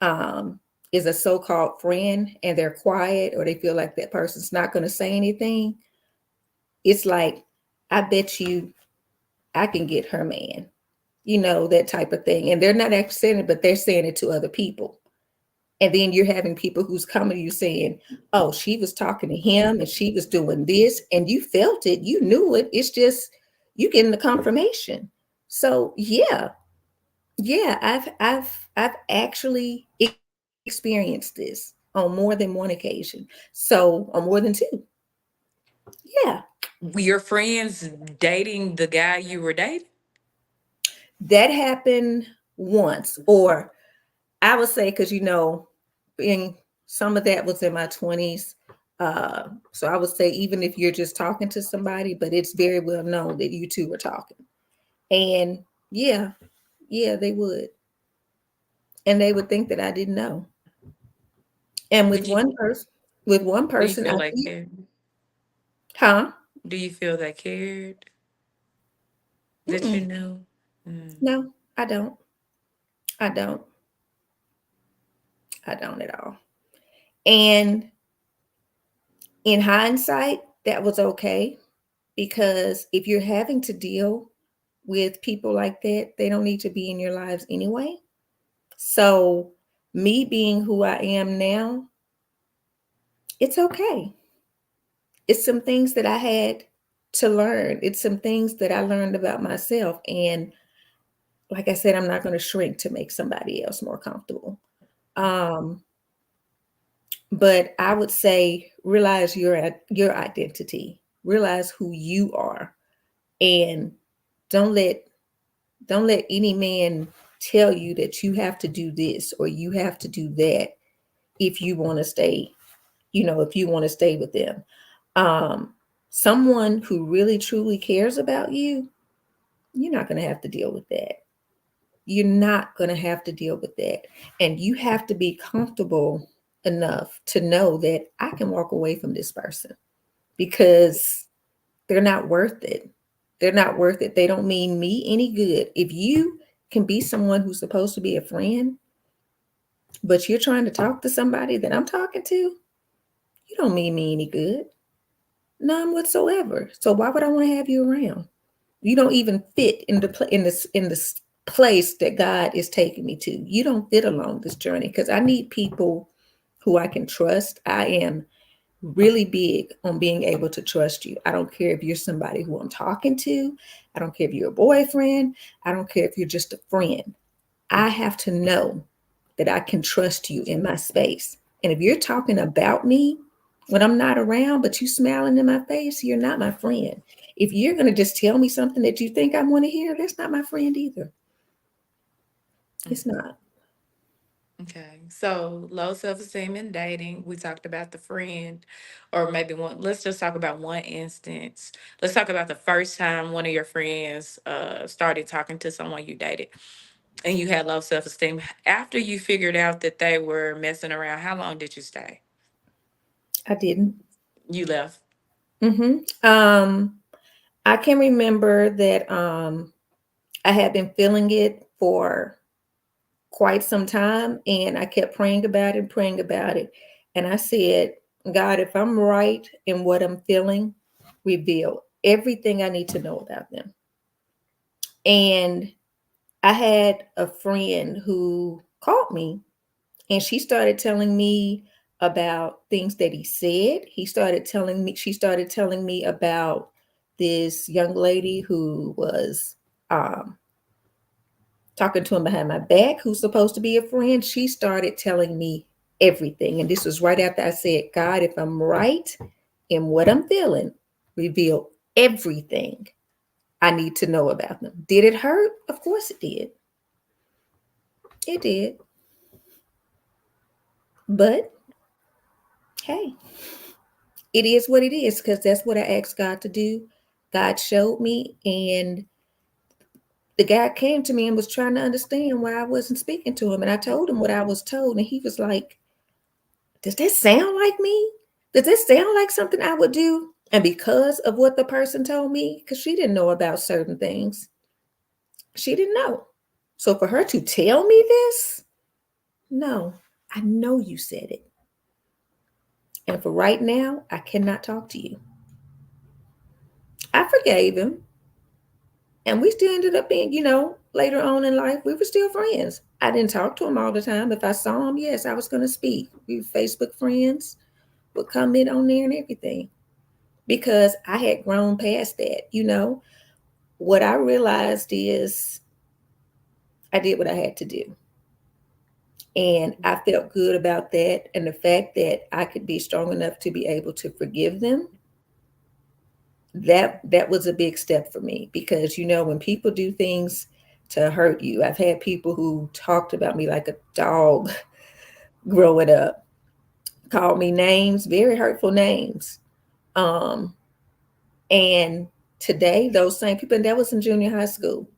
um, is a so-called friend and they're quiet, or they feel like that person's not going to say anything. It's like, I bet you I can get her man, that type of thing. And they're not actually saying it, but they're saying it to other people. And then you're having people who's coming to you saying, oh, she was talking to him and she was doing this, and you felt it, you knew it. It's just you getting the confirmation. So yeah, yeah, I've actually experienced this on more than one occasion. So on more than two. Yeah. Your friends dating the guy you were dating? That happened once, or I would say, because being some of that was in my 20s. So I would say, even if you're just talking to somebody, but it's very well known that you two were talking. And yeah, yeah, they would. And they would think that I didn't know. And Did you with one do you person, feel I like think, cared? huh? Do you feel they cared that you Mm-mm. knew? Mm. No, I don't. I don't. I don't at all. And in hindsight, that was okay, because if you're having to deal with people like that, they don't need to be in your lives anyway. So, me being who I am now, it's okay. It's some things that I had to learn. It's some things that I learned about myself. And like I said, I'm not going to shrink to make somebody else more comfortable. Um, but I would say realize your identity, realize who you are, and don't let don't let any man tell you that you have to do this or you have to do that if you want to stay, if you want to stay with them. Um, Someone who really truly cares about you, you're not going to have to deal with that. You're not going to have to deal with that. And you have to be comfortable enough to know that I can walk away from this person because they're not worth it. They're not worth it. They don't mean me any good. If you can be someone who's supposed to be a friend, but you're trying to talk to somebody that I'm talking to, you don't mean me any good. None whatsoever. So why would I want to have you around? You don't even fit in this place that God is taking me to. You don't fit along this journey, because I need people who I can trust. I am really big on being able to trust you. I don't care if you're somebody who I'm talking to. I don't care if you're a boyfriend. I don't care if you're just a friend. I have to know that I can trust you in my space. And if you're talking about me when I'm not around, but you smiling in my face, you're not my friend. If you're going to just tell me something that you think I want to hear, that's not my friend either. It's not. Okay, so low self esteem in dating. We talked about the friend, or maybe one. Let's just talk about one instance. Let's talk about the first time one of your friends started talking to someone you dated, and you had low self esteem. After you figured out that they were messing around, how long did you stay? I didn't. You left. Hmm. Um, I can remember that I had been feeling it for quite some time, and I kept praying about it. And I said, God, if I'm right in what I'm feeling, reveal everything I need to know about them. And I had a friend who called me, and she started telling me about things that he said. She started telling me about this young lady who was um, talking to him behind my back, who's supposed to be a friend. She started telling me everything. And this was right after I said, God, if I'm right in what I'm feeling, reveal everything I need to know about them. Did it hurt? Of course it did. It did. But hey, it is what it is, because that's what I asked God to do. God showed me, and the guy came to me and was trying to understand why I wasn't speaking to him. And I told him what I was told, and he was like, does that sound like me? Does this sound like something I would do? And because of what the person told me, because she didn't know about certain things, she didn't know. So for her to tell me this, no, I know you said it. And for right now, I cannot talk to you. I forgave him. And we still ended up being, later on in life, we were still friends. I didn't talk to him all the time. If I saw him, yes, I was going to speak. We were Facebook friends, would comment on there and everything because I had grown past that. What I realized is I did what I had to do. And I felt good about that. And the fact that I could be strong enough to be able to forgive them, that was a big step for me because when people do things to hurt you, I've had people who talked about me like a dog growing up, called me names, very hurtful names. Um, and today, those same people, and that was in junior high school.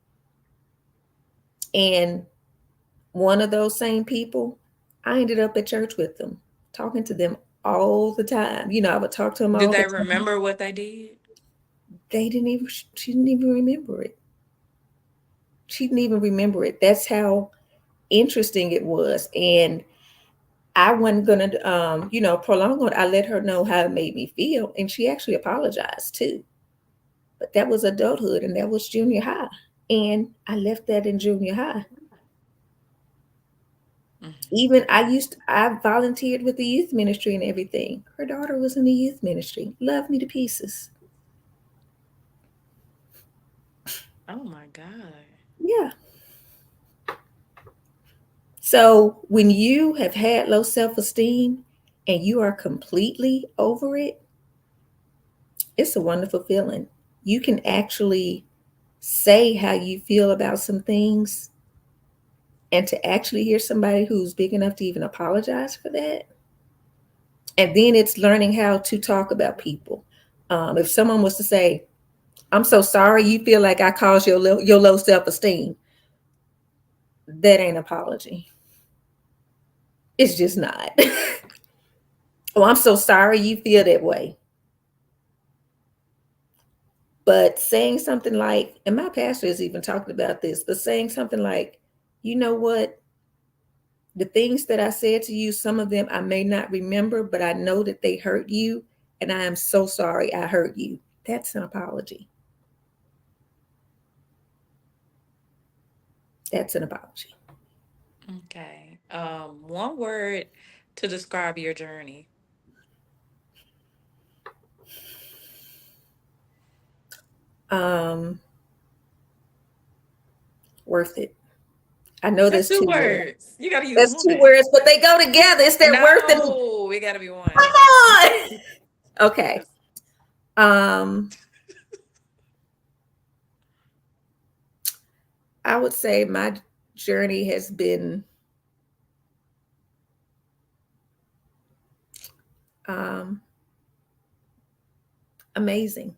And one of those same people, I ended up at church with them, talking to them all the time. I would talk to them Did all they the time. remember what they did? She didn't even remember it. She didn't even remember it. That's how interesting it was. And I wasn't gonna, prolong it. I let her know how it made me feel, and she actually apologized too. But that was adulthood, and that was junior high, and I left that in junior high. Mhm. Even I volunteered with the youth ministry and everything. Her daughter was in the youth ministry, loved me to pieces. Oh my God. Yeah. So when you have had low self-esteem and you are completely over it, it's a wonderful feeling. You can actually say how you feel about some things, and to actually hear somebody who's big enough to even apologize for that. And then it's learning how to talk about people. If someone was to say, I'm so sorry you feel like I caused your low self esteem, that ain't apology. It's just not. Oh, I'm so sorry you feel that way. But saying something like, and my pastor has even talked about this, but saying something like, you know what? The things that I said to you, some of them I may not remember, but I know that they hurt you. And I am so sorry I hurt you. That's an apology. That's an apology. Okay. One word to describe your journey. Um, Worth it. I know That's there's two two words. words. You gotta use There's two one. words, but they go together. It's that worth it. No, it gotta be one. Come on. Okay. Um, I would say my journey has been um, amazing.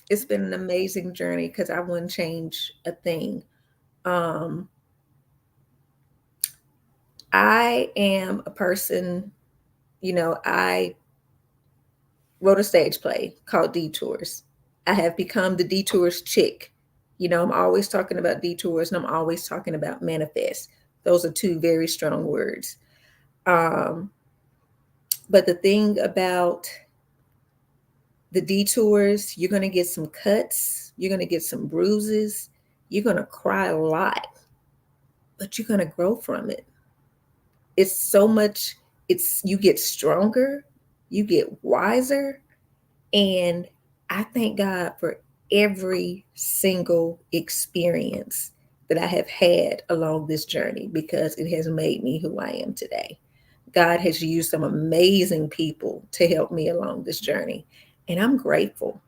It's been an amazing journey because I wouldn't change a thing. Um, I am a person, I wrote a stage play called Detours. I have become the Detours chick. I'm always talking about detours and I'm always talking about manifest. Those are two very strong words. Um, but the thing about the detours, you're going to get some cuts, you're going to get some bruises, you're going to cry a lot, but you're going to grow from it. It's so much, you get stronger, you get wiser, and I thank God for every single experience that I have had along this journey because it has made me who I am today. God has used some amazing people to help me along this journey, and I'm grateful.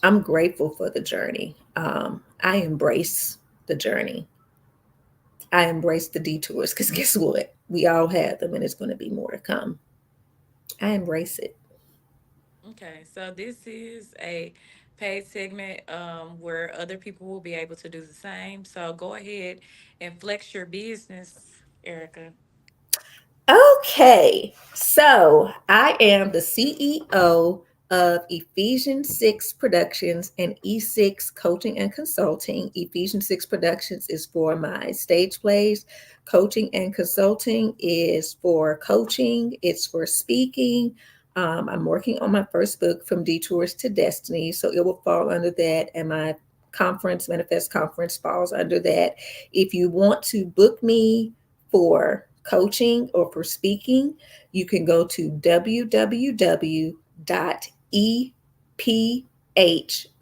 I'm grateful for the journey. I embrace the journey. I embrace the detours because guess what? We all have them, and it's going to be more to come. I embrace it. Okay, so this is a paid segment where other people will be able to do the same. So go ahead and flex your business, Erica. Okay, so I am the CEO of Ephesians 6 Productions and E6 Coaching and Consulting. Ephesians 6 Productions is for my stage plays. Coaching and consulting is for coaching, it's for speaking. I'm working on my first book, From Detours to Destiny, so it will fall under that. And my conference, Manifest Conference falls under that. If you want to book me for coaching or for speaking, you can go to www.eph,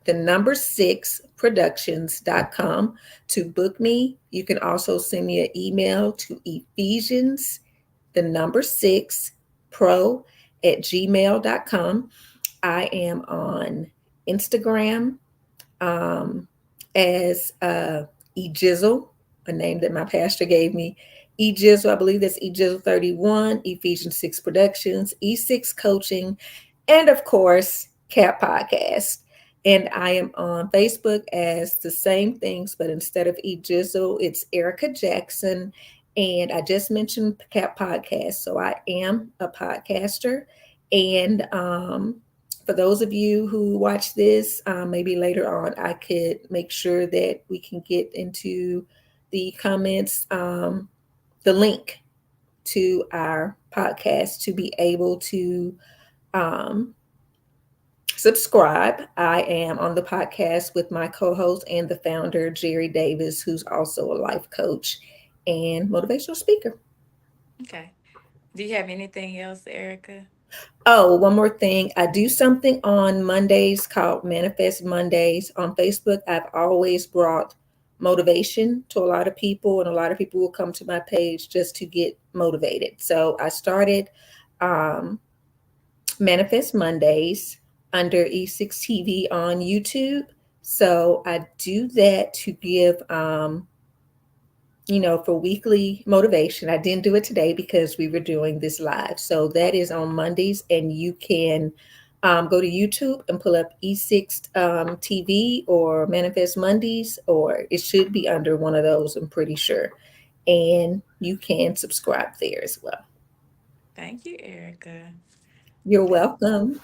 the number six productions.com to book me. You can also send me an email to Ephesians, the number six pro at gmail.com. I am on Instagram um, as Ejizzle, a name that my pastor gave me. Ejizzle, I believe that's Ejizzle 31, Ephesians 6 Productions, E6 Coaching, and of course, Cat Podcast. And I am on Facebook as the same things, but instead of Ejizzle, it's Erica Jackson. And I just mentioned Cat Podcast. So I am a podcaster. And for those of you who watch this, maybe later on, I could make sure that we can get into the comments the link to our podcast to be able to um, subscribe. I am on the podcast with my co host and the founder, Jerry Davis, who's also a life coach and motivational speaker. Okay. Do you have anything else, Erica? Oh, one more thing. I do something on Mondays called Manifest Mondays on Facebook. I've always brought motivation to a lot of people, and a lot of people will come to my page just to get motivated. So I started um, Manifest Mondays under E6 TV on YouTube. So I do that to give for weekly motivation. I didn't do it today because we were doing this live. So that is on Mondays, and you can go to YouTube and pull up E6 TV or Manifest Mondays, or it should be under one of those, I'm pretty sure. And you can subscribe there as well. Thank you, Erica. You're Thank welcome.